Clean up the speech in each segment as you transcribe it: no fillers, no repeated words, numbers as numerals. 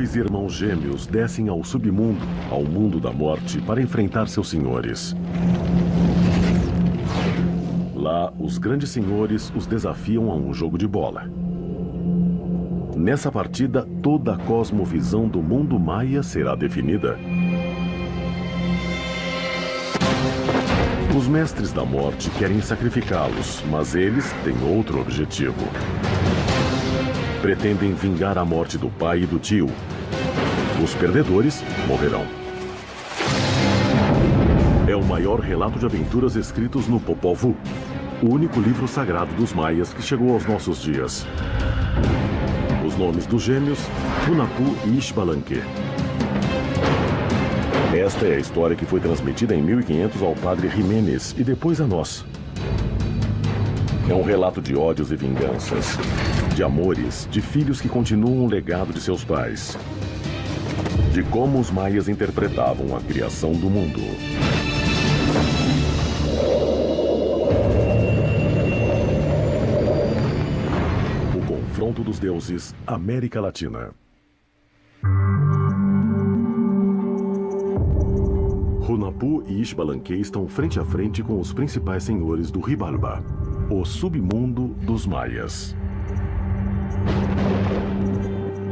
dois irmãos gêmeos descem ao submundo, ao mundo da morte, para enfrentar seus senhores. Lá, os grandes senhores os desafiam a um jogo de bola. Nessa partida, toda a cosmovisão do mundo maia será definida. Os mestres da morte querem sacrificá-los, mas eles têm outro objetivo. Pretendem vingar a morte do pai e do tio. Os perdedores morrerão. É o maior relato de aventuras escritos no Popol Vuh, o único livro sagrado dos maias que chegou aos nossos dias. Os nomes dos gêmeos, Hunahpu e Xbalanque. Esta é a história que foi transmitida em 1500 ao padre Jiménez e depois a nós. É um relato de ódios e vinganças, de amores, de filhos que continuam o legado de seus pais, de como os maias interpretavam a criação do mundo. O confronto dos deuses, América Latina. Hunahpu e Xbalanque estão frente a frente com os principais senhores do Xibalbá, o submundo dos maias.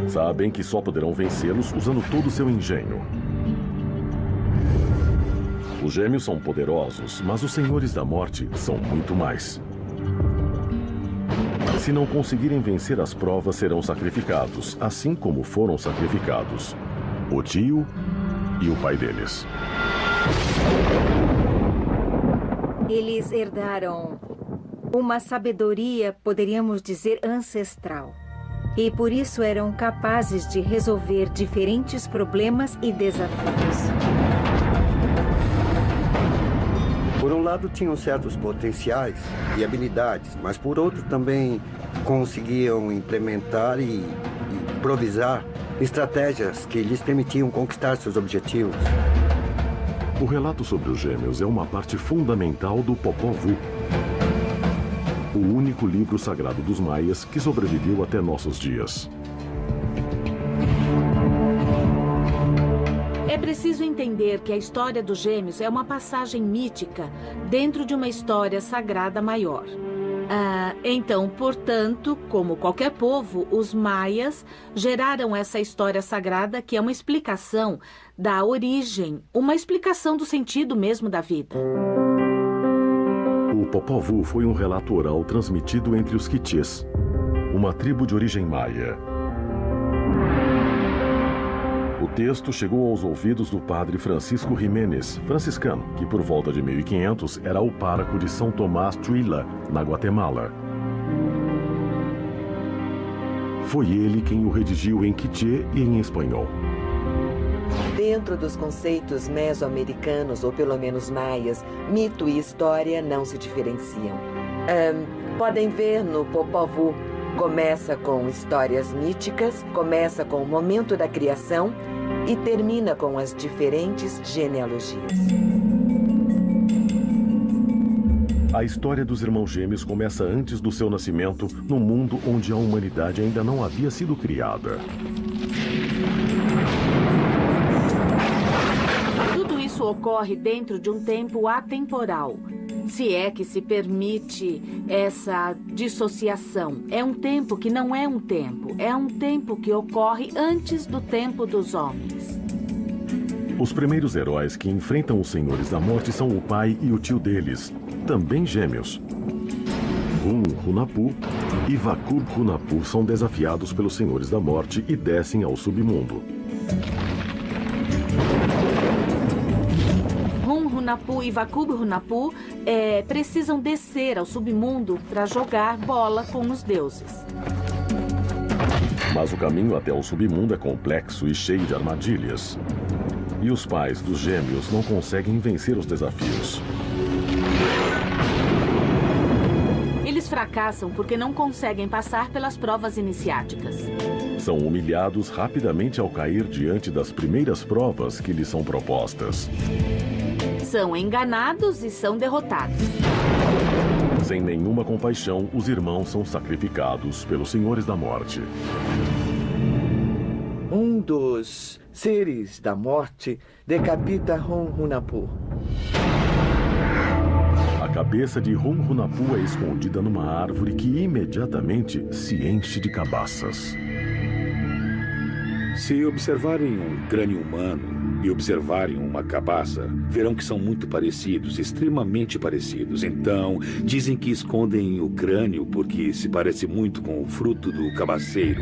Sabem que só poderão vencê-los usando todo o seu engenho. Os gêmeos são poderosos, mas os senhores da morte são muito mais. Se não conseguirem vencer as provas, serão sacrificados, assim como foram sacrificados o tio e o pai deles. Eles herdaram uma sabedoria, poderíamos dizer, ancestral. E por isso eram capazes de resolver diferentes problemas e desafios. Por um lado, tinham certos potenciais e habilidades, mas por outro também conseguiam implementar e improvisar estratégias que lhes permitiam conquistar seus objetivos. O relato sobre os gêmeos é uma parte fundamental do Popol Vuh, o único livro sagrado dos maias que sobreviveu até nossos dias. É preciso entender que a história dos gêmeos é uma passagem mítica dentro de uma história sagrada maior. Então, portanto, como qualquer povo, os maias geraram essa história sagrada que é uma explicação da origem, uma explicação do sentido mesmo da vida. O Popol Vuh foi um relato oral transmitido entre os quichês, uma tribo de origem maia. O texto chegou aos ouvidos do padre Francisco Jiménez, franciscano, que por volta de 1500 era o pároco de São Tomás Tuila, na Guatemala. Foi ele quem o redigiu em quichê e em espanhol. Dentro dos conceitos mesoamericanos, ou pelo menos maias, mito e história não se diferenciam. Podem ver no Popol Vuh, começa com histórias míticas, começa com o momento da criação e termina com as diferentes genealogias. A história dos irmãos gêmeos começa antes do seu nascimento, num mundo onde a humanidade ainda não havia sido criada. Tudo isso ocorre dentro de um tempo atemporal, se é que se permite essa dissociação. É um tempo que não é um tempo, é um tempo que ocorre antes do tempo dos homens. Os primeiros heróis que enfrentam os senhores da morte são o pai e o tio deles, também gêmeos. Hunahpu e Wakub Hunahpu são desafiados pelos senhores da morte e descem ao submundo. Hunahpu e Wakub Hunahpu precisam descer ao submundo para jogar bola com os deuses. Mas o caminho até o submundo é complexo e cheio de armadilhas. E os pais dos gêmeos não conseguem vencer os desafios. Eles fracassam porque não conseguem passar pelas provas iniciáticas. São humilhados rapidamente ao cair diante das primeiras provas que lhes são propostas. São enganados e são derrotados. Sem nenhuma compaixão, os irmãos são sacrificados pelos senhores da morte. Um dos seres da morte decapita Ron-Hunappu. A cabeça de Ron-Hunappu é escondida numa árvore que imediatamente se enche de cabaças. Se observarem um crânio humano e observarem uma cabaça, verão que são muito parecidos, extremamente parecidos. Então, dizem que escondem o crânio porque se parece muito com o fruto do cabaceiro.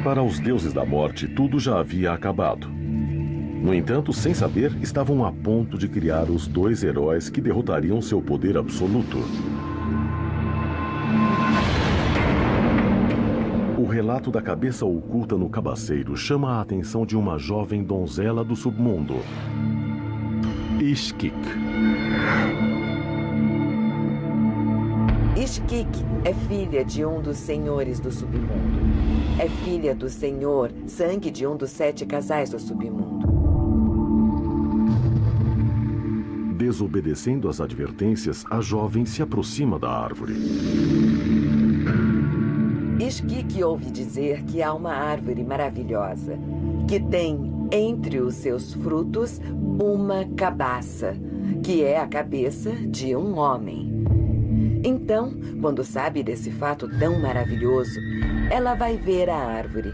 Para os deuses da morte, tudo já havia acabado. No entanto, sem saber, estavam a ponto de criar os 2 heróis que derrotariam seu poder absoluto. O relato da cabeça oculta no cabaceiro chama a atenção de uma jovem donzela do submundo, Ishkik. Ishkik é filha de um dos senhores do submundo. É filha do senhor, sangue de um dos 7 casais do submundo. Desobedecendo às advertências, a jovem se aproxima da árvore. Ishkik ouve dizer que há uma árvore maravilhosa, que tem entre os seus frutos uma cabaça, que é a cabeça de um homem. Então, quando sabe desse fato tão maravilhoso, ela vai ver a árvore.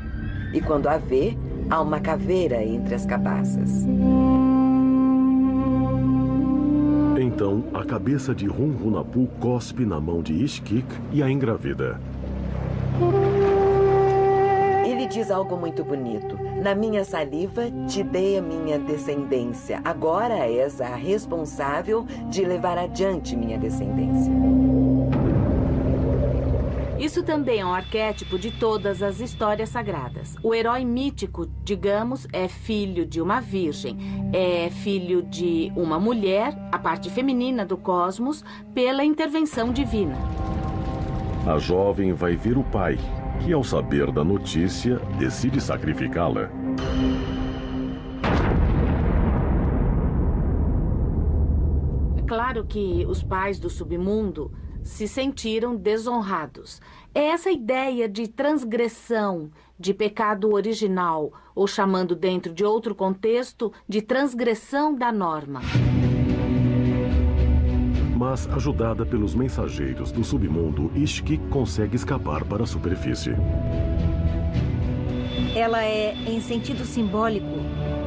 E quando a vê, há uma caveira entre as cabaças. Então, a cabeça de Ron-Hunappu cospe na mão de Ishkik e a engravida. Ele diz algo muito bonito. Na minha saliva te dei a minha descendência. Agora és a responsável de levar adiante minha descendência. Isso também é um arquétipo de todas as histórias sagradas. O herói mítico, digamos, é filho de uma virgem, é filho de uma mulher, a parte feminina do cosmos, pela intervenção divina. A jovem vai ver o pai, que, ao saber da notícia, decide sacrificá-la. É claro que os pais do submundo se sentiram desonrados. É essa ideia de transgressão, de pecado original, ou chamando dentro de outro contexto, de transgressão da norma. Mas, ajudada pelos mensageiros do submundo, Ishkik consegue escapar para a superfície. Ela é, em sentido simbólico,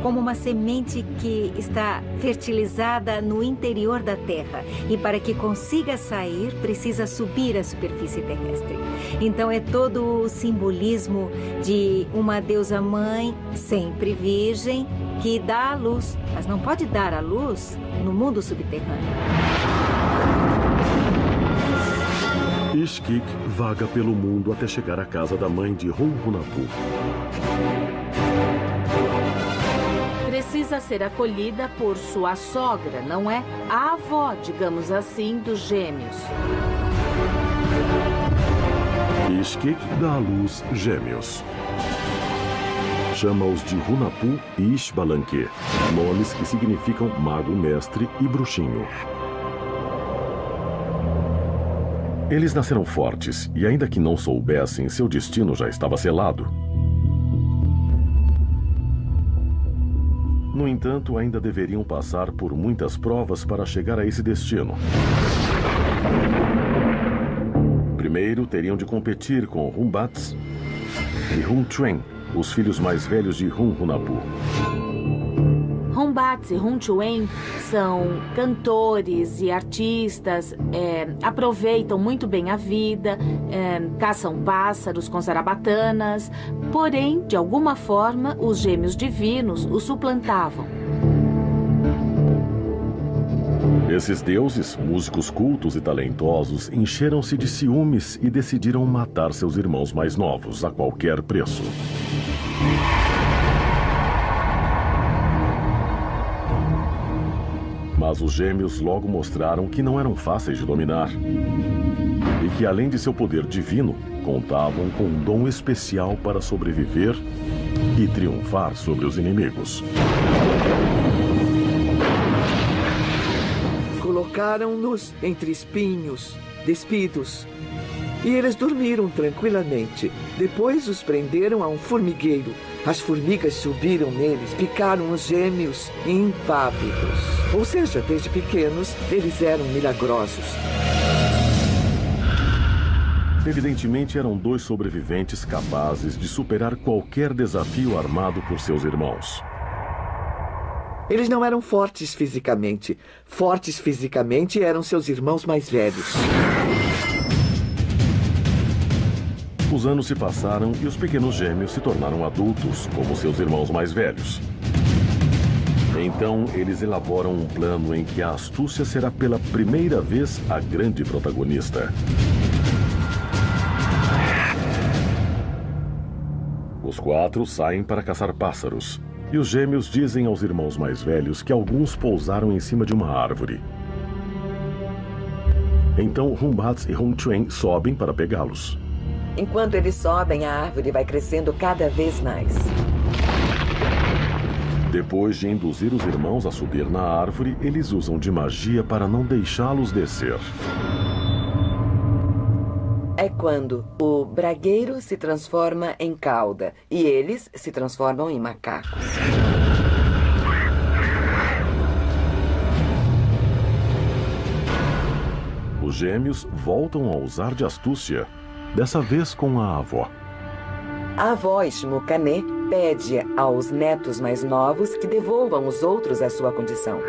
como uma semente que está fertilizada no interior da Terra. E para que consiga sair, precisa subir à superfície terrestre. Então é todo o simbolismo de uma deusa mãe, sempre virgem, que dá à luz, mas não pode dar à luz no mundo subterrâneo. Ishkik vaga pelo mundo até chegar à casa da mãe de Ron-Hunappu. Precisa ser acolhida por sua sogra, não é? A avó, digamos assim, dos gêmeos. Ishkik dá à luz gêmeos. Chama-os de Hunappu e Ishbalanque, nomes que significam mago mestre e bruxinho. Eles nasceram fortes e, ainda que não soubessem, seu destino já estava selado. No entanto, ainda deveriam passar por muitas provas para chegar a esse destino. Primeiro, teriam de competir com Humbats e Huntuen, os filhos mais velhos de Ron-Hunappu. Humbats e Huntuen são cantores e artistas, aproveitam muito bem a vida, caçam pássaros com zarabatanas, porém, de alguma forma, os gêmeos divinos os suplantavam. Esses deuses, músicos cultos e talentosos, encheram-se de ciúmes e decidiram matar seus irmãos mais novos a qualquer preço. Mas os gêmeos logo mostraram que não eram fáceis de dominar e que, além de seu poder divino, contavam com um dom especial para sobreviver e triunfar sobre os inimigos. Colocaram-nos entre espinhos, despidos, E eles dormiram tranquilamente. Depois os prenderam a um formigueiro. As formigas subiram neles, picaram os gêmeos impávidos. Ou seja, desde pequenos, eles eram milagrosos. Evidentemente, eram 2 sobreviventes capazes de superar qualquer desafio armado por seus irmãos. Eles não eram fortes fisicamente. Fortes fisicamente eram seus irmãos mais velhos. Os anos se passaram e os pequenos gêmeos se tornaram adultos, como seus irmãos mais velhos. Então, eles elaboram um plano em que a astúcia será pela primeira vez a grande protagonista. Os 4 saem para caçar pássaros. E os gêmeos dizem aos irmãos mais velhos que alguns pousaram em cima de uma árvore. Então, Humbats e Hung Chuen sobem para pegá-los. Enquanto eles sobem, a árvore vai crescendo cada vez mais. Depois de induzir os irmãos a subir na árvore, eles usam de magia para não deixá-los descer. É quando o bragueiro se transforma em cauda e eles se transformam em macacos. Os gêmeos voltam a usar de astúcia, dessa vez com a avó. A avó Ishmucané pede aos netos mais novos que devolvam os outros à sua condição.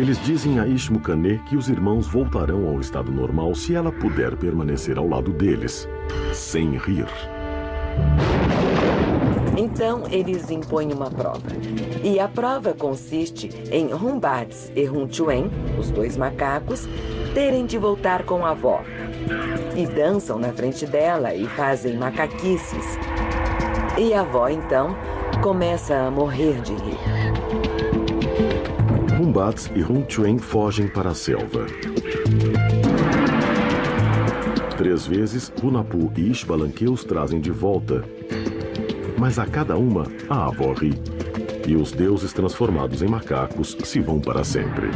Eles dizem a Ishmucané que os irmãos voltarão ao estado normal se ela puder permanecer ao lado deles, sem rir. Então, eles impõem uma prova. E a prova consiste em Humbats e Hung Chuen, os 2 macacos, terem de voltar com a avó. E dançam na frente dela e fazem macaquices. E a avó, então, começa a morrer de rir. Humbats e Hung Chuen fogem para a selva. 3 vezes, Hunahpu e Ishbalanque os trazem de volta. Mas a cada uma, a avó ri. E os deuses transformados em macacos se vão para sempre.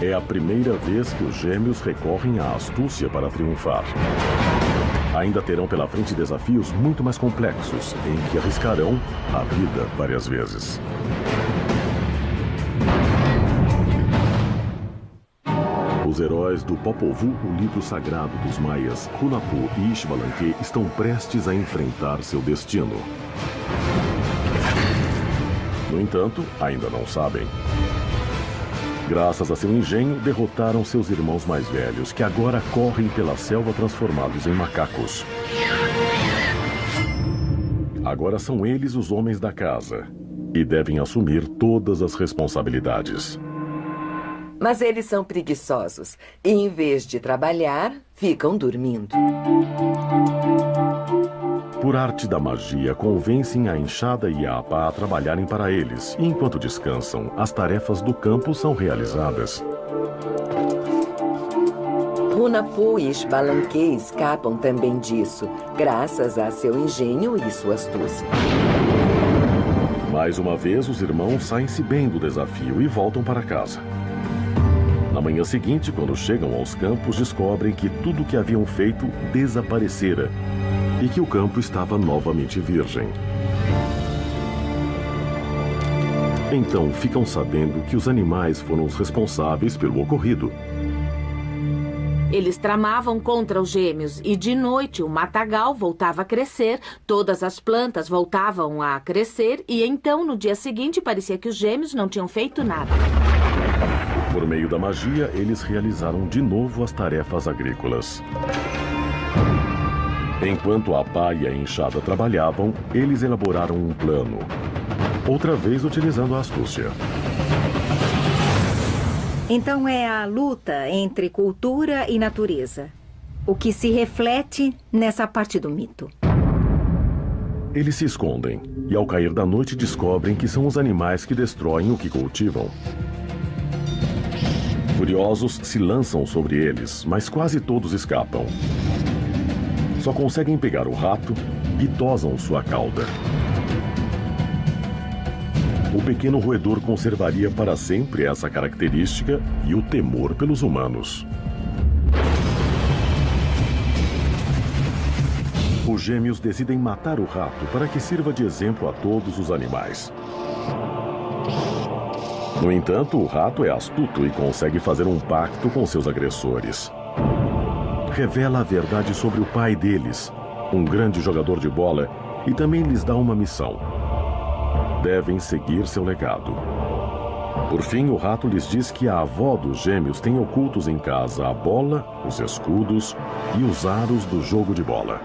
É a primeira vez que os gêmeos recorrem à astúcia para triunfar. Ainda terão pela frente desafios muito mais complexos, em que arriscarão a vida várias vezes. Os heróis do Popol Vuh, o livro sagrado dos maias, Hunahpu e Ishbalanque, estão prestes a enfrentar seu destino. No entanto, ainda não sabem. Graças a seu engenho, derrotaram seus irmãos mais velhos, que agora correm pela selva transformados em macacos. Agora são eles os homens da casa e devem assumir todas as responsabilidades. Mas eles são preguiçosos e, em vez de trabalhar, ficam dormindo. Por arte da magia, convencem a enxada e a pá a trabalharem para eles, e enquanto descansam, as tarefas do campo são realizadas. Hunahpu e Ishbalanque escapam também disso, graças a seu engenho e sua astúcia. Mais uma vez, os irmãos saem-se bem do desafio e voltam para casa. Na manhã seguinte, quando chegam aos campos, descobrem que tudo o que haviam feito desaparecera e que o campo estava novamente virgem. Então ficam sabendo que os animais foram os responsáveis pelo ocorrido. Eles tramavam contra os gêmeos e de noite o matagal voltava a crescer, todas as plantas voltavam a crescer e então no dia seguinte parecia que os gêmeos não tinham feito nada. Por meio da magia, eles realizaram de novo as tarefas agrícolas. Enquanto a pá e a enxada trabalhavam, eles elaboraram um plano. Outra vez utilizando a astúcia. Então é a luta entre cultura e natureza, o que se reflete nessa parte do mito. Eles se escondem e ao cair da noite descobrem que são os animais que destroem o que cultivam. Furiosos se lançam sobre eles, mas quase todos escapam. Só conseguem pegar o rato e tosam sua cauda. o pequeno roedor conservaria para sempre essa característica e o temor pelos humanos. Os gêmeos decidem matar o rato para que sirva de exemplo a todos os animais. No entanto, o rato é astuto e consegue fazer um pacto com seus agressores. Revela a verdade sobre o pai deles, um grande jogador de bola, e também lhes dá uma missão. Devem seguir seu legado. Por fim, o rato lhes diz que a avó dos gêmeos tem ocultos em casa a bola, os escudos e os aros do jogo de bola.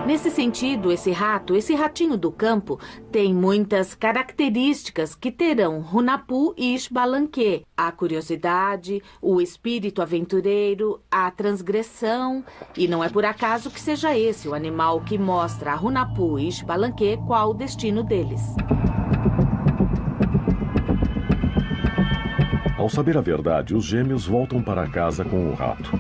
Nesse sentido, esse ratinho do campo, tem muitas características que terão Hunahpu e Xbalanque. A curiosidade, o espírito aventureiro, a transgressão. E não é por acaso que seja esse o animal que mostra a Hunahpu e Xbalanque qual o destino deles. Ao saber a verdade, os gêmeos voltam para casa com o rato.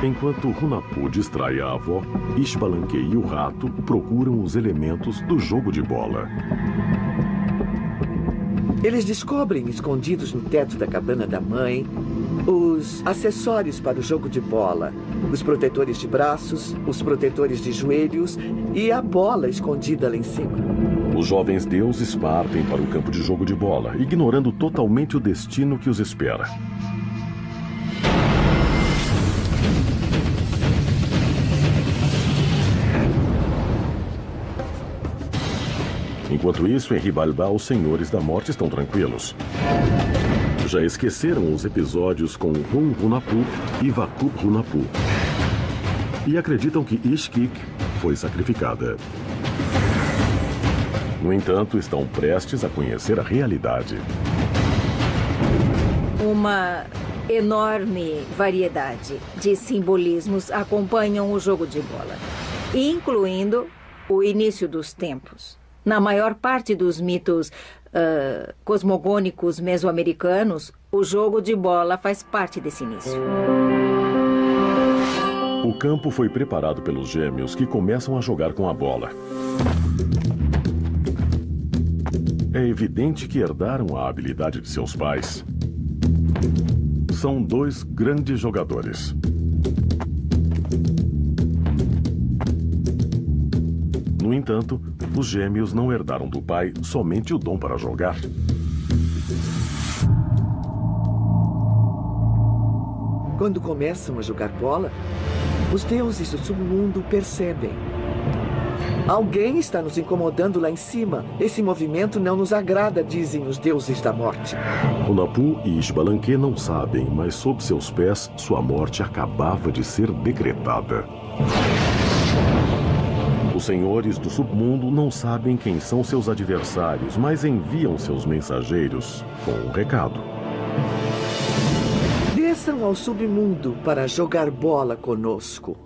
Enquanto Hunahpu distrai a avó, Xbalanque e o rato procuram os elementos do jogo de bola. Eles descobrem, escondidos no teto da cabana da mãe, os acessórios para o jogo de bola, os protetores de braços, os protetores de joelhos e a bola escondida lá em cima. Os jovens deuses partem para o campo de jogo de bola, ignorando totalmente o destino que os espera. Enquanto isso, em Xibalbá, os senhores da morte estão tranquilos. Já esqueceram os episódios com Hunahpu e Vakup Hunahpu. E acreditam que Ixquic foi sacrificada. No entanto, estão prestes a conhecer a realidade. Uma enorme variedade de simbolismos acompanham o jogo de bola, incluindo o início dos tempos. Na maior parte dos mitos cosmogônicos mesoamericanos, o jogo de bola faz parte desse início. O campo foi preparado pelos gêmeos, que começam a jogar com a bola. É evidente que herdaram a habilidade de seus pais. São dois grandes jogadores. No entanto, os gêmeos não herdaram do pai somente o dom para jogar. Quando começam a jogar bola, os deuses do submundo percebem. Alguém está nos incomodando lá em cima. Esse movimento não nos agrada, dizem os deuses da morte. Hunahpu e Xbalanque não sabem, mas sob seus pés, sua morte acabava de ser decretada. Os senhores do submundo não sabem quem são seus adversários, mas enviam seus mensageiros com um recado. Desçam ao submundo para jogar bola conosco.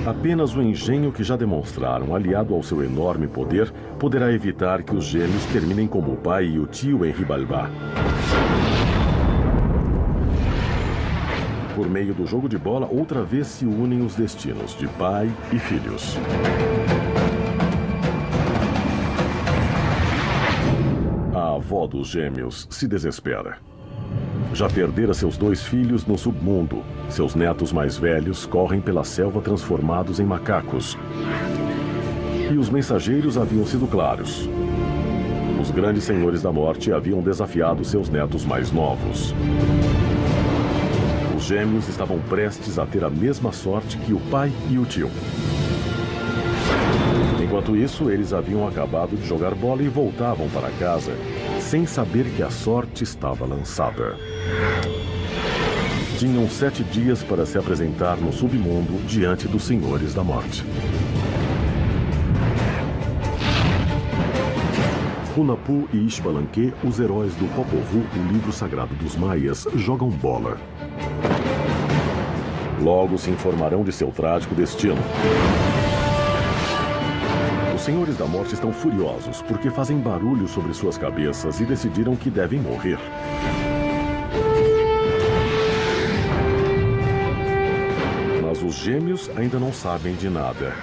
Apenas o engenho que já demonstraram, aliado ao seu enorme poder, poderá evitar que os gêmeos terminem como o pai e o tio em Xibalbá. Por meio do jogo de bola, outra vez se unem os destinos de pai e filhos. A avó dos gêmeos se desespera. Já perdera seus 2 filhos no submundo. Seus netos mais velhos correm pela selva transformados em macacos. E os mensageiros haviam sido claros. Os grandes senhores da morte haviam desafiado seus netos mais novos. Os gêmeos estavam prestes a ter a mesma sorte que o pai e o tio. Enquanto isso, eles haviam acabado de jogar bola e voltavam para casa, sem saber que a sorte estava lançada. Tinham 7 dias para se apresentar no submundo diante dos senhores da morte. Hunahpu e Xbalanque, os heróis do Popol Vuh, o livro sagrado dos maias, jogam bola. Logo se informarão de seu trágico destino. Os senhores da morte estão furiosos porque fazem barulho sobre suas cabeças e decidiram que devem morrer. Mas os gêmeos ainda não sabem de nada.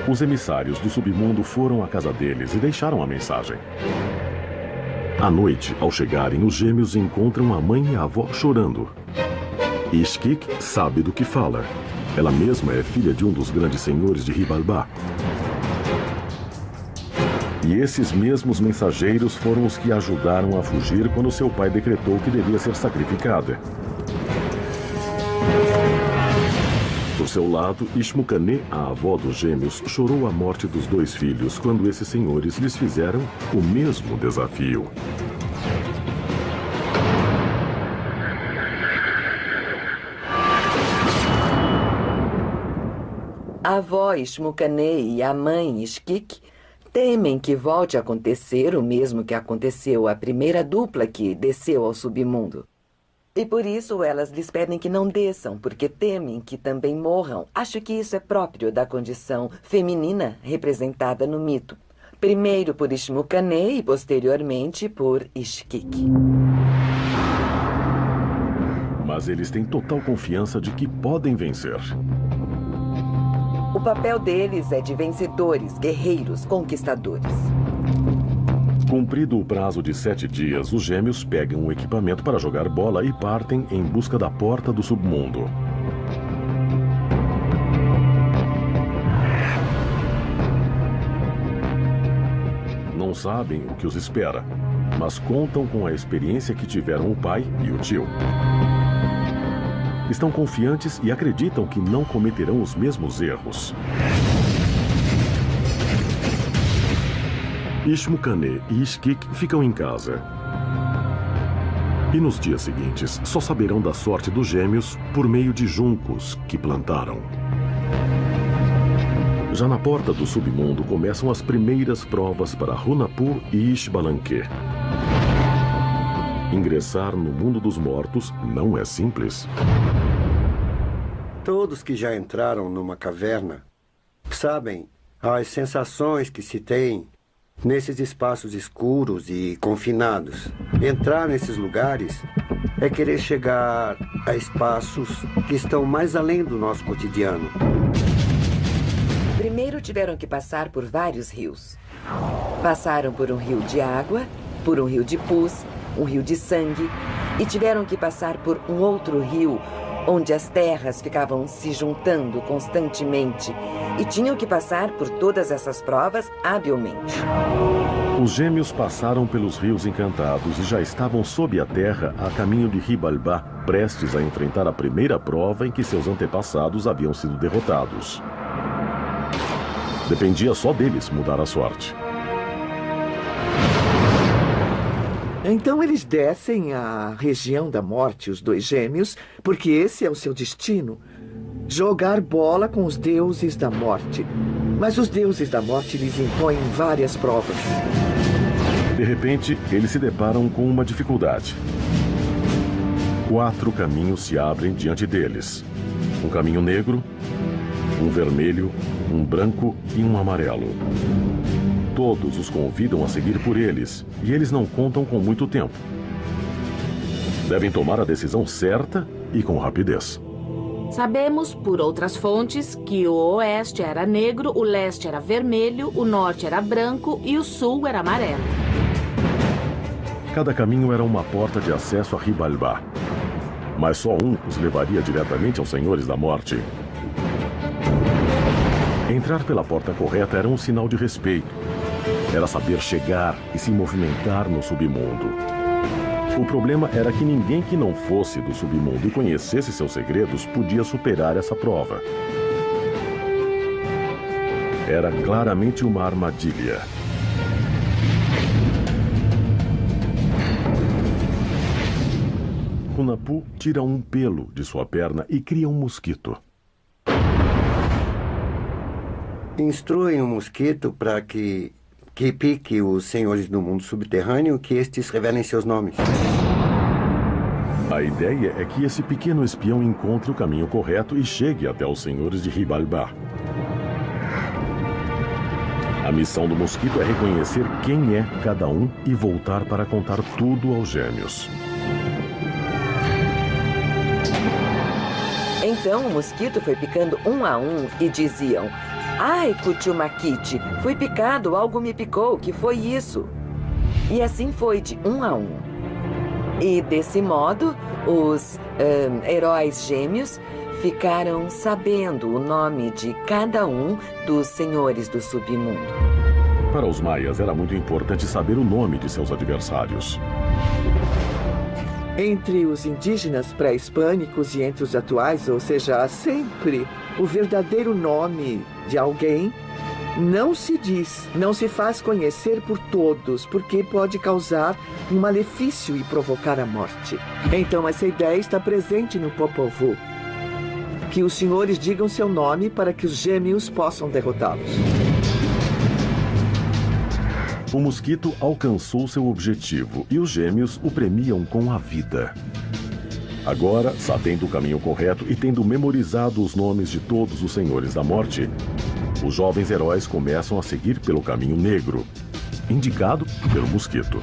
Os emissários do submundo foram à casa deles e deixaram a mensagem. À noite, ao chegarem, os gêmeos encontram a mãe e a avó chorando. Ishkik sabe do que fala. Ela mesma é filha de um dos grandes senhores de Ribalba. E esses mesmos mensageiros foram os que ajudaram a fugir quando seu pai decretou que devia ser sacrificada. Por seu lado, Ishmukane, a avó dos gêmeos, chorou a morte dos 2 filhos quando esses senhores lhes fizeram o mesmo desafio. A avó Ishmukane e a mãe Ishkik temem que volte a acontecer o mesmo que aconteceu à primeira dupla que desceu ao submundo. E por isso elas lhes pedem que não desçam, porque temem que também morram. Acho que isso é próprio da condição feminina representada no mito. Primeiro por Ishmukane e posteriormente por Ishkik. Mas eles têm total confiança de que podem vencer. O papel deles é de vencedores, guerreiros, conquistadores. Cumprido o prazo de 7 dias, os gêmeos pegam o equipamento para jogar bola e partem em busca da porta do submundo. Não sabem o que os espera, mas contam com a experiência que tiveram o pai e o tio. Estão confiantes e acreditam que não cometerão os mesmos erros. Ishmukane e Ishkik ficam em casa. E nos dias seguintes, só saberão da sorte dos gêmeos por meio de juncos que plantaram. Já na porta do submundo começam as primeiras provas para Hunahpu e Ishbalanque. Ingressar no mundo dos mortos não é simples. Todos que já entraram numa caverna sabem as sensações que se tem nesses espaços escuros e confinados. Entrar nesses lugares é querer chegar a espaços que estão mais além do nosso cotidiano. Primeiro tiveram que passar por vários rios. Passaram por um rio de água, por um rio de pus, um rio de sangue, e tiveram que passar por um outro rio, onde as terras ficavam se juntando constantemente, e tinham que passar por todas essas provas habilmente. Os gêmeos passaram pelos rios encantados e já estavam sob a terra a caminho de Ribalba, prestes a enfrentar a primeira prova em que seus antepassados haviam sido derrotados. Dependia só deles mudar a sorte. Então eles descem à região da morte, os 2 gêmeos, porque esse é o seu destino. Jogar bola com os deuses da morte. Mas os deuses da morte lhes impõem várias provas. De repente, eles se deparam com uma dificuldade. 4 caminhos se abrem diante deles. Um caminho negro, um vermelho, um branco e um amarelo. Todos os convidam a seguir por eles, e eles não contam com muito tempo. Devem tomar a decisão certa e com rapidez. Sabemos, por outras fontes, que o oeste era negro, o leste era vermelho, o norte era branco e o sul era amarelo. Cada caminho era uma porta de acesso a Ribalba. Mas só um os levaria diretamente aos Senhores da Morte. Entrar pela porta correta era um sinal de respeito. Era saber chegar e se movimentar no submundo. O problema era que ninguém que não fosse do submundo e conhecesse seus segredos podia superar essa prova. Era claramente uma armadilha. Hunahpu tira um pelo de sua perna e cria um mosquito. Instruem o mosquito para que pique os senhores do mundo subterrâneo, que estes revelem seus nomes. A ideia é que esse pequeno espião encontre o caminho correto e chegue até os senhores de Ribalba. A missão do mosquito é reconhecer quem é cada um e voltar para contar tudo aos gêmeos. Então o mosquito foi picando um a um e diziam: Ai, Kuchumakiti, fui picado, algo me picou, que foi isso? E assim foi de 1 a 1. E desse modo, os heróis gêmeos ficaram sabendo o nome de cada um dos senhores do submundo. Para os maias, era muito importante saber o nome de seus adversários. Entre os indígenas pré-hispânicos e entre os atuais, ou seja, há sempre o verdadeiro nome de alguém não se diz, não se faz conhecer por todos, porque pode causar um malefício e provocar a morte. Então essa ideia está presente no Popol Vuh. Que os senhores digam seu nome para que os gêmeos possam derrotá-los. O mosquito alcançou seu objetivo e os gêmeos o premiam com a vida. Agora, sabendo o caminho correto e tendo memorizado os nomes de todos os senhores da morte, os jovens heróis começam a seguir pelo caminho negro, indicado pelo mosquito.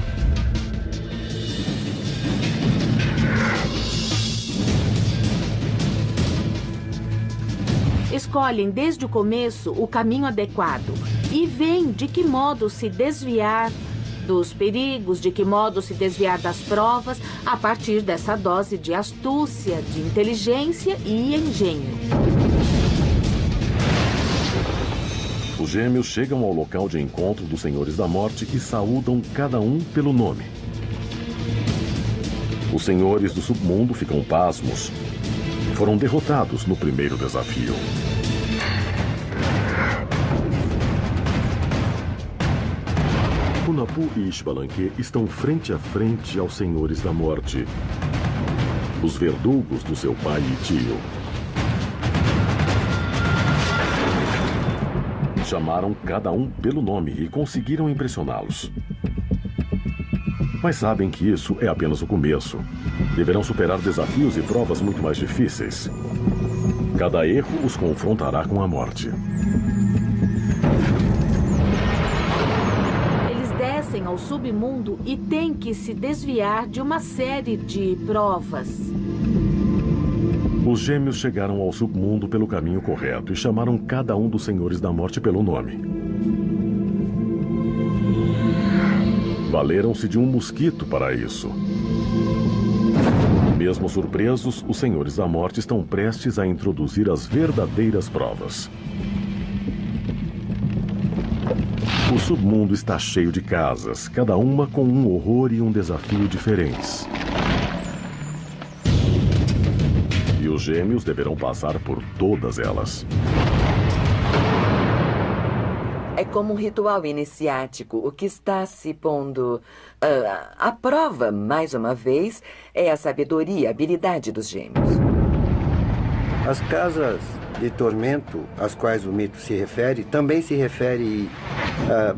Escolhem desde o começo o caminho adequado e veem de que modo se desviar dos perigos, de que modo se desviar das provas a partir dessa dose de astúcia, de inteligência e engenho. Os gêmeos chegam ao local de encontro dos Senhores da Morte e saúdam cada um pelo nome. Os senhores do submundo ficam pasmos. Foram derrotados no primeiro desafio. Hunahpu e Xbalanque estão frente a frente aos Senhores da Morte, os verdugos do seu pai e tio. Chamaram cada um pelo nome e conseguiram impressioná-los. Mas sabem que isso é apenas o começo. Deverão superar desafios e provas muito mais difíceis. Cada erro os confrontará com a morte. Eles descem ao submundo e têm que se desviar de uma série de provas. Os gêmeos chegaram ao submundo pelo caminho correto e chamaram cada um dos Senhores da Morte pelo nome. Valeram-se de um mosquito para isso. Mesmo surpresos, os Senhores da Morte estão prestes a introduzir as verdadeiras provas. O submundo está cheio de casas, cada uma com um horror e um desafio diferentes. E os gêmeos deverão passar por todas elas. É como um ritual iniciático. O que está se pondo à prova, mais uma vez, é a sabedoria, a habilidade dos gêmeos. As casas de tormento às quais o mito se refere também se refere a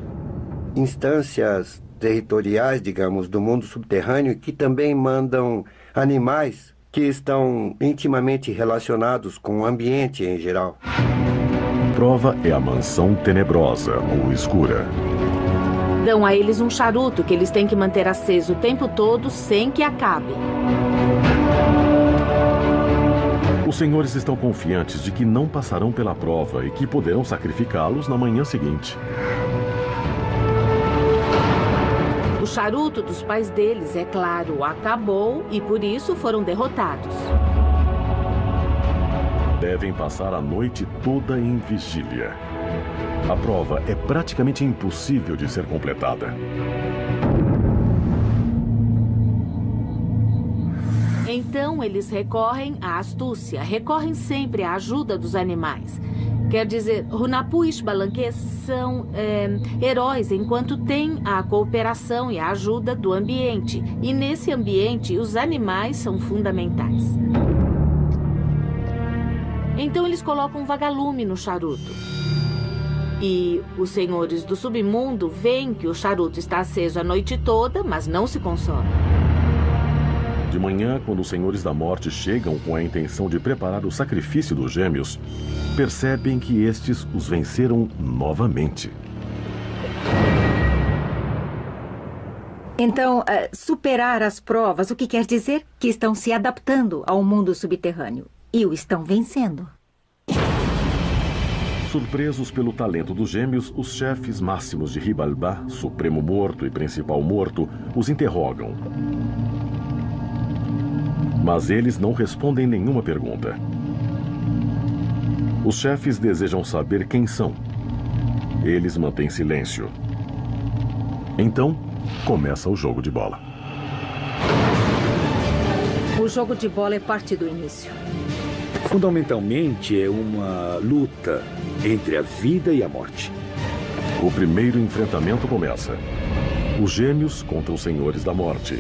instâncias territoriais, digamos, do mundo subterrâneo que também mandam animais que estão intimamente relacionados com o ambiente em geral. Prova é a mansão tenebrosa ou escura. Dão a eles um charuto que eles têm que manter aceso o tempo todo sem que acabe. Os senhores estão confiantes de que não passarão pela prova e que poderão sacrificá-los na manhã seguinte. O charuto dos pais deles, é claro, acabou e por isso foram derrotados. Devem passar a noite toda em vigília. A prova é praticamente impossível de ser completada. Então eles recorrem à astúcia, recorrem sempre à ajuda dos animais. Quer dizer, Hunahpu e Xbalanque são heróis enquanto têm a cooperação e a ajuda do ambiente. E nesse ambiente, os animais são fundamentais. Então eles colocam um vagalume no charuto. E os senhores do submundo veem que o charuto está aceso a noite toda, mas não se consome. De manhã, quando os Senhores da Morte chegam com a intenção de preparar o sacrifício dos gêmeos, percebem que estes os venceram novamente. Então, superar as provas, o que quer dizer? Que estão se adaptando ao mundo subterrâneo. E o estão vencendo. Surpresos pelo talento dos gêmeos, os chefes máximos de Xibalbá, Supremo Morto e Principal Morto, os interrogam. Mas eles não respondem nenhuma pergunta. Os chefes desejam saber quem são. Eles mantêm silêncio. Então, começa o jogo de bola. O jogo de bola é parte do início. Fundamentalmente, é uma luta entre a vida e a morte. O primeiro enfrentamento começa. Os gêmeos contra os senhores da morte.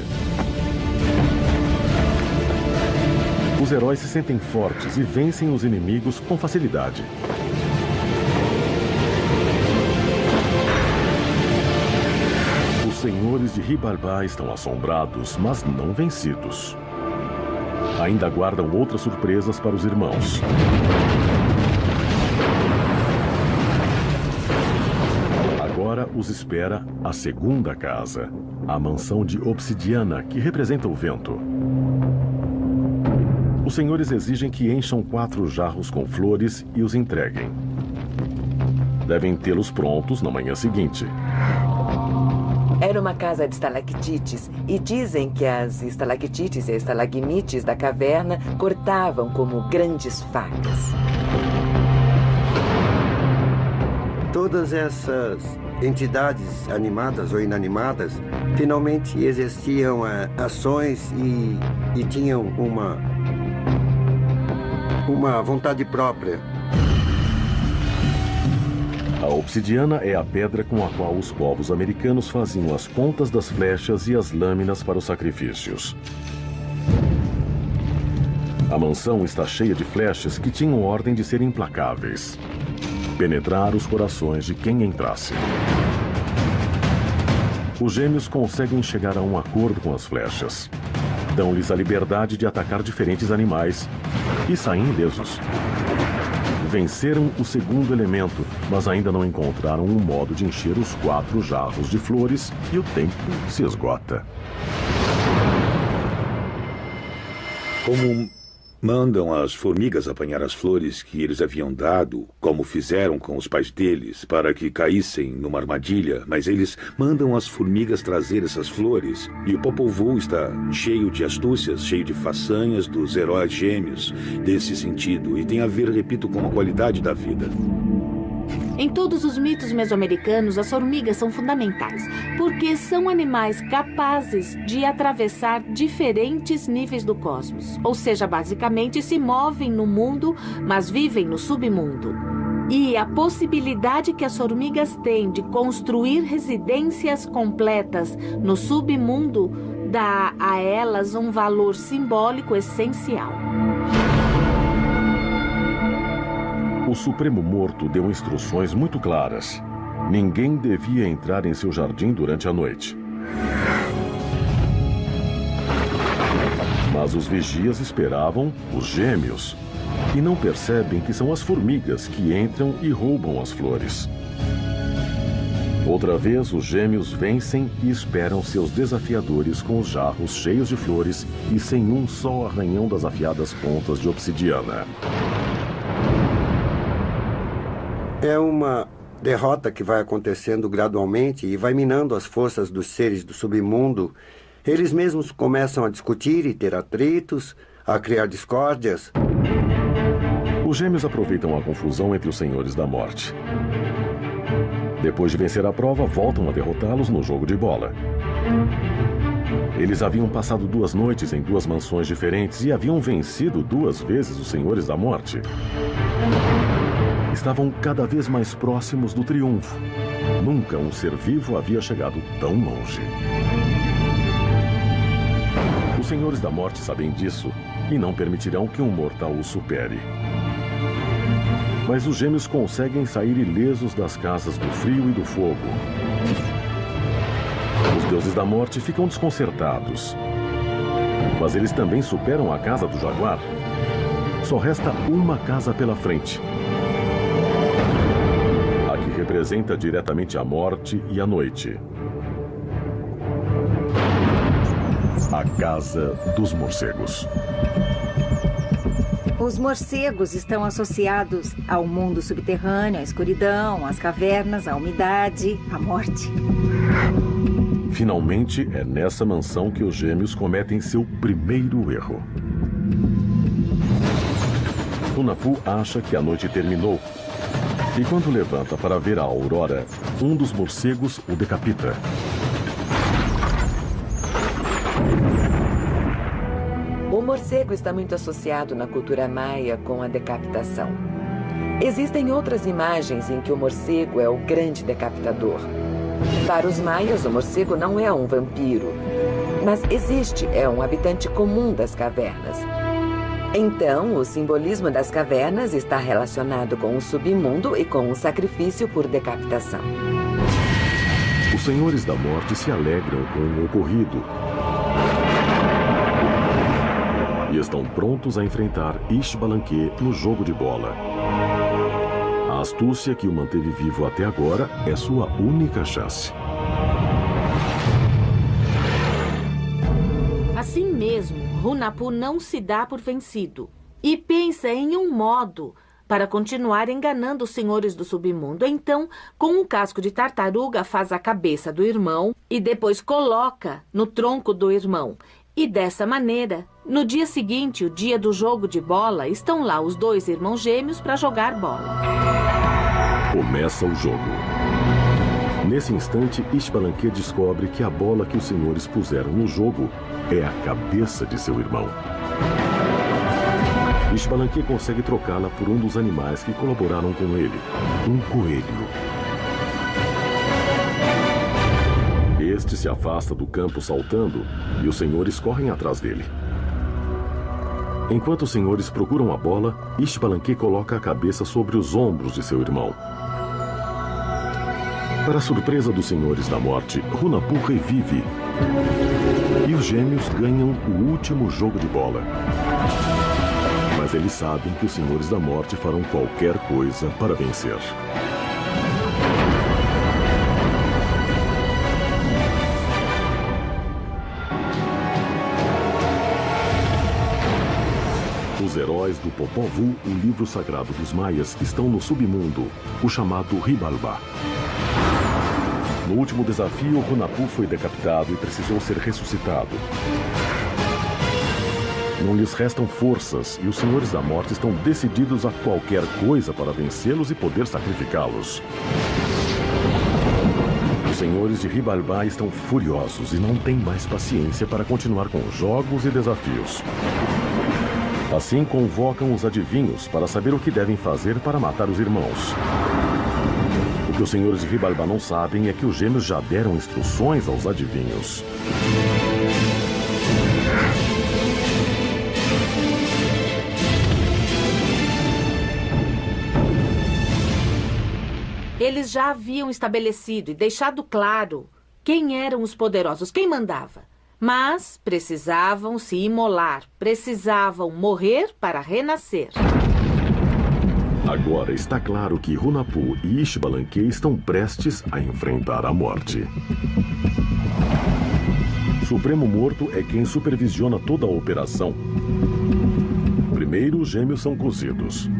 Os heróis se sentem fortes e vencem os inimigos com facilidade. Os senhores de Xibalbá estão assombrados, mas não vencidos. Ainda guardam outras surpresas para os irmãos. Agora os espera a segunda casa, a mansão de obsidiana, que representa o vento. Os senhores exigem que encham 4 jarros com flores e os entreguem. Devem tê-los prontos na manhã seguinte. Era uma casa de estalactites e dizem que as estalactites e estalagmites da caverna cortavam como grandes facas. Todas essas entidades animadas ou inanimadas finalmente exerciam ações e tinham uma vontade própria. A obsidiana é a pedra com a qual os povos americanos faziam as pontas das flechas e as lâminas para os sacrifícios. A mansão está cheia de flechas que tinham ordem de ser implacáveis. Penetrar os corações de quem entrasse. Os gêmeos conseguem chegar a um acordo com as flechas. Dão-lhes a liberdade de atacar diferentes animais e saem ilesos. Venceram o segundo elemento, mas ainda não encontraram um modo de encher os 4 jarros de flores e o tempo se esgota. Como mandam as formigas apanhar as flores que eles haviam dado, como fizeram com os pais deles, para que caíssem numa armadilha, mas eles mandam as formigas trazer essas flores, e o Popol Vuh está cheio de astúcias, cheio de façanhas dos heróis gêmeos desse sentido, e tem a ver, repito, com a qualidade da vida. Em todos os mitos mesoamericanos, as formigas são fundamentais, porque são animais capazes de atravessar diferentes níveis do cosmos. Ou seja, basicamente se movem no mundo, mas vivem no submundo. E a possibilidade que as formigas têm de construir residências completas no submundo dá a elas um valor simbólico essencial. O Supremo Morto deu instruções muito claras. Ninguém devia entrar em seu jardim durante a noite. Mas os vigias esperavam os gêmeos e não percebem que são as formigas que entram e roubam as flores. Outra vez, os gêmeos vencem e esperam seus desafiadores com os jarros cheios de flores e sem um só arranhão das afiadas pontas de obsidiana. É uma derrota que vai acontecendo gradualmente e vai minando as forças dos seres do submundo. Eles mesmos começam a discutir e ter atritos, a criar discórdias. Os gêmeos aproveitam a confusão entre os senhores da morte. Depois de vencer a prova, voltam a derrotá-los no jogo de bola. Eles haviam passado 2 noites em 2 mansões diferentes e haviam vencido 2 vezes os senhores da morte. Estavam cada vez mais próximos do triunfo. Nunca um ser vivo havia chegado tão longe. Os senhores da morte sabem disso e não permitirão que um mortal os supere. Mas os gêmeos conseguem sair ilesos das casas do frio e do fogo. Os deuses da morte ficam desconcertados. Mas eles também superam a casa do jaguar. Só resta uma casa pela frente. A que representa diretamente a morte e a noite. A Casa dos Morcegos. Os morcegos estão associados ao mundo subterrâneo, à escuridão, às cavernas, à umidade, à morte. Finalmente, é nessa mansão que os gêmeos cometem seu primeiro erro. Hunahpu acha que a noite terminou. E quando levanta para ver a aurora, um dos morcegos o decapita. O morcego está muito associado na cultura maia com a decapitação. Existem outras imagens em que o morcego é o grande decapitador. Para os maias, o morcego não é um vampiro, mas é um habitante comum das cavernas. Então, o simbolismo das cavernas está relacionado com o submundo e com o sacrifício por decapitação. Os senhores da morte se alegram com o ocorrido e estão prontos a enfrentar Ishbalanque no jogo de bola. A astúcia que o manteve vivo até agora é sua única chance. Assim mesmo, Hunahpu não se dá por vencido e pensa em um modo para continuar enganando os senhores do submundo. Então, com um casco de tartaruga, faz a cabeça do irmão e depois coloca no tronco do irmão. E dessa maneira, no dia seguinte, o dia do jogo de bola, estão lá os dois irmãos gêmeos para jogar bola. Começa o jogo. Nesse instante, Ishbalanque descobre que a bola que os senhores puseram no jogo é a cabeça de seu irmão. Ishbalanque consegue trocá-la por um dos animais que colaboraram com ele, um coelho. Este se afasta do campo saltando e os senhores correm atrás dele. Enquanto os senhores procuram a bola, Ishbalanque coloca a cabeça sobre os ombros de seu irmão. Para a surpresa dos senhores da morte, Hunahpu revive e os gêmeos ganham o último jogo de bola. Mas eles sabem que os senhores da morte farão qualquer coisa para vencer. Os heróis do Popol Vuh, o livro sagrado dos maias, estão no submundo, o chamado Xibalbá. No último desafio, Hunahpu foi decapitado e precisou ser ressuscitado. Não lhes restam forças e os senhores da morte estão decididos a qualquer coisa para vencê-los e poder sacrificá-los. Os senhores de Xibalbá estão furiosos e não têm mais paciência para continuar com jogos e desafios. Assim, convocam os adivinhos para saber o que devem fazer para matar os irmãos. O que os senhores de Xibalbá não sabem é que os gêmeos já deram instruções aos adivinhos. Eles já haviam estabelecido e deixado claro quem eram os poderosos, quem mandava. Mas precisavam se imolar, precisavam morrer para renascer. Agora está claro que Hunahpu e Ishbalanque estão prestes a enfrentar a morte. O Supremo Morto é quem supervisiona toda a operação. Primeiro, os gêmeos são cozidos.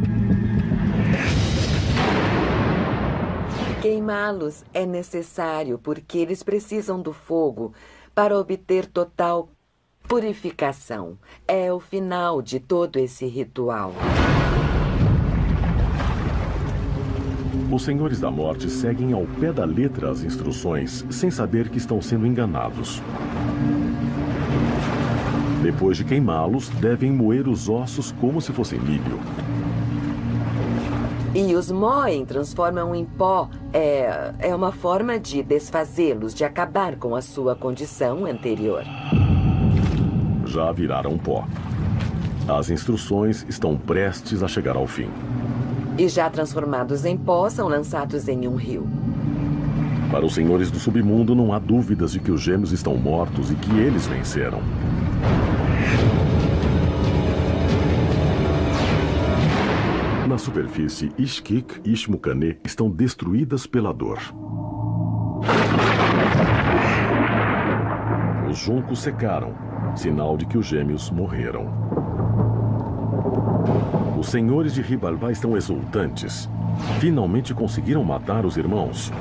Queimá-los é necessário porque eles precisam do fogo para obter total purificação. É o final de todo esse ritual. Os senhores da morte seguem ao pé da letra as instruções, sem saber que estão sendo enganados. Depois de queimá-los, devem moer os ossos como se fossem milho. E os moem, transformam em pó. É uma forma de desfazê-los, de acabar com a sua condição anterior. Já viraram pó. As instruções estão prestes a chegar ao fim. E já transformados em pó, são lançados em um rio. Para os senhores do submundo, não há dúvidas de que os gêmeos estão mortos e que eles venceram. Na superfície, Ishkik e Ishmukane estão destruídas pela dor. Os juncos secaram, sinal de que os gêmeos morreram. Os senhores de Xibalbá estão exultantes. Finalmente conseguiram matar os irmãos.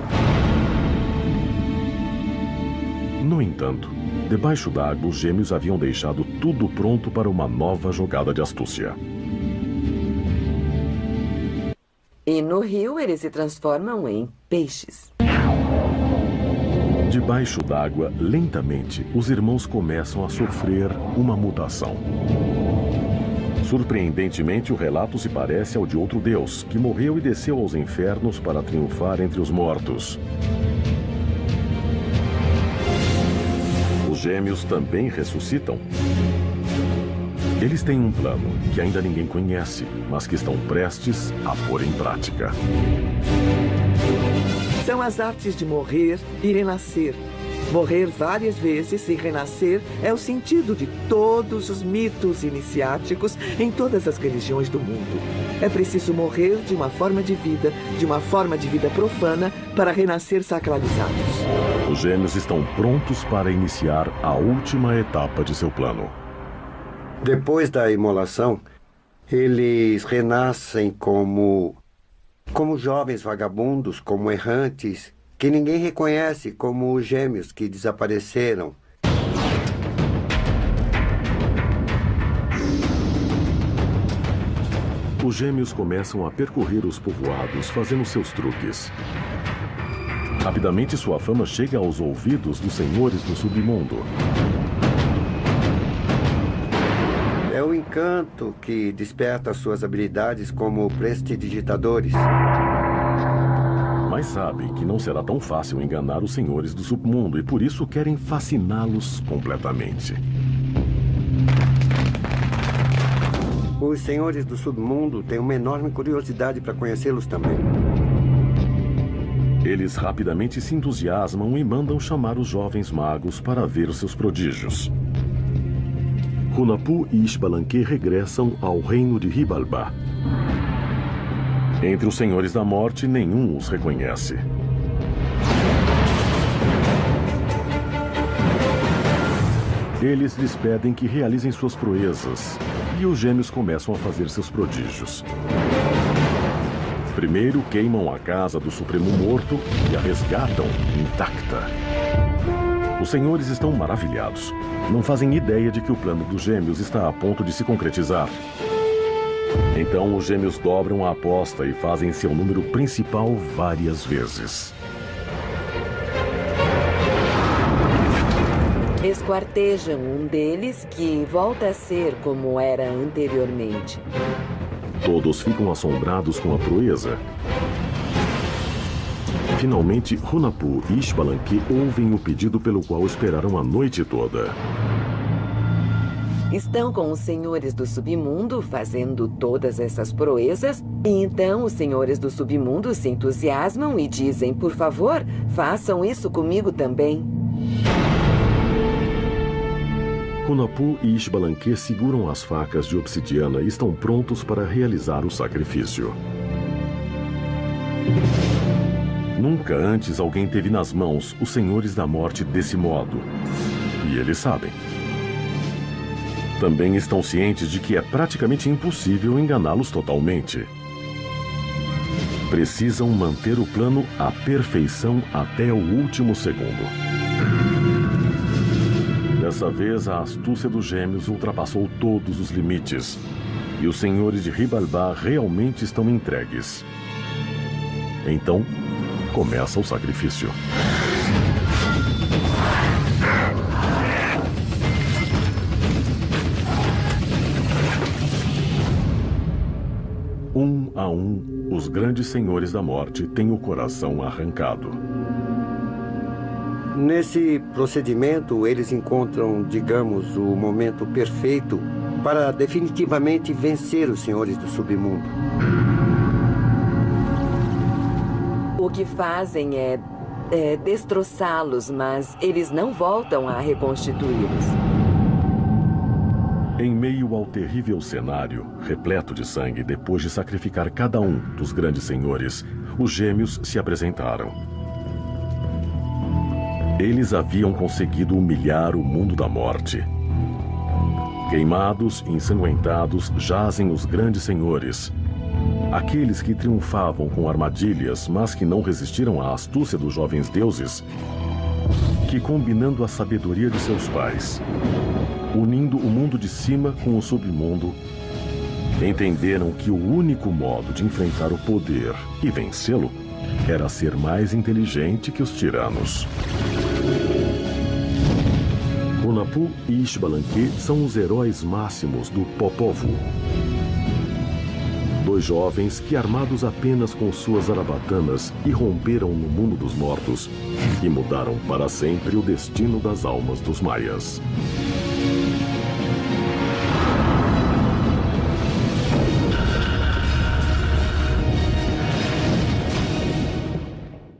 No entanto, debaixo d'água, os gêmeos haviam deixado tudo pronto para uma nova jogada de astúcia. E no rio, eles se transformam em peixes. Debaixo d'água, lentamente, os irmãos começam a sofrer uma mutação. Surpreendentemente, o relato se parece ao de outro deus, que morreu e desceu aos infernos para triunfar entre os mortos. Os gêmeos também ressuscitam. Eles têm um plano que ainda ninguém conhece, mas que estão prestes a pôr em prática. São as artes de morrer e renascer. Morrer várias vezes e renascer é o sentido de todos os mitos iniciáticos em todas as religiões do mundo. É preciso morrer de uma forma de vida profana, para renascer sacralizados. Os gêmeos estão prontos para iniciar a última etapa de seu plano. Depois da imolação, eles renascem como jovens vagabundos, como errantes, que ninguém reconhece, como os gêmeos que desapareceram. Os gêmeos começam a percorrer os povoados, fazendo seus truques. Rapidamente, sua fama chega aos ouvidos dos senhores do submundo. É o encanto que desperta suas habilidades como prestidigitadores. Mas sabe que não será tão fácil enganar os senhores do submundo e por isso querem fasciná-los completamente. Os senhores do submundo têm uma enorme curiosidade para conhecê-los também. Eles rapidamente se entusiasmam e mandam chamar os jovens magos para ver os seus prodígios. Hunahpu e Xbalanque regressam ao reino de Xibalbá. Entre os senhores da morte, nenhum os reconhece. Eles lhes pedem que realizem suas proezas, e os gêmeos começam a fazer seus prodígios. Primeiro queimam a casa do Supremo Morto e a resgatam intacta. Os senhores estão maravilhados. Não fazem ideia de que o plano dos gêmeos está a ponto de se concretizar. Então os gêmeos dobram a aposta e fazem seu número principal várias vezes. Esquartejam um deles, que volta a ser como era anteriormente. Todos ficam assombrados com a proeza. Finalmente, Hunahpu e Xbalanque ouvem o pedido pelo qual esperaram a noite toda. Estão com os senhores do submundo fazendo todas essas proezas, e então os senhores do submundo se entusiasmam e dizem: por favor, façam isso comigo também. Hunahpu e Xbalanque seguram as facas de obsidiana e estão prontos para realizar o sacrifício. Nunca antes alguém teve nas mãos os senhores da morte desse modo. E eles sabem. Também estão cientes de que é praticamente impossível enganá-los totalmente. Precisam manter o plano à perfeição até o último segundo. Dessa vez, a astúcia dos gêmeos ultrapassou todos os limites. E os senhores de Xibalbá realmente estão entregues. Então, começa o sacrifício. Um a um, os grandes senhores da morte têm o coração arrancado. Nesse procedimento, eles encontram, digamos, o momento perfeito para definitivamente vencer os senhores do submundo. O que fazem é destroçá-los, mas eles não voltam a reconstituí-los. Em meio ao terrível cenário, repleto de sangue, depois de sacrificar cada um dos grandes senhores, os gêmeos se apresentaram. Eles haviam conseguido humilhar o mundo da morte. Queimados e ensanguentados jazem os grandes senhores. Aqueles que triunfavam com armadilhas, mas que não resistiram à astúcia dos jovens deuses, que, combinando a sabedoria de seus pais, unindo o mundo de cima com o submundo, entenderam que o único modo de enfrentar o poder e vencê-lo era ser mais inteligente que os tiranos. Hunahpu e Ishbalanque são os heróis máximos do Popol Vuh. Dois jovens que, armados apenas com suas arabatanas, irromperam no mundo dos mortos e mudaram para sempre o destino das almas dos maias.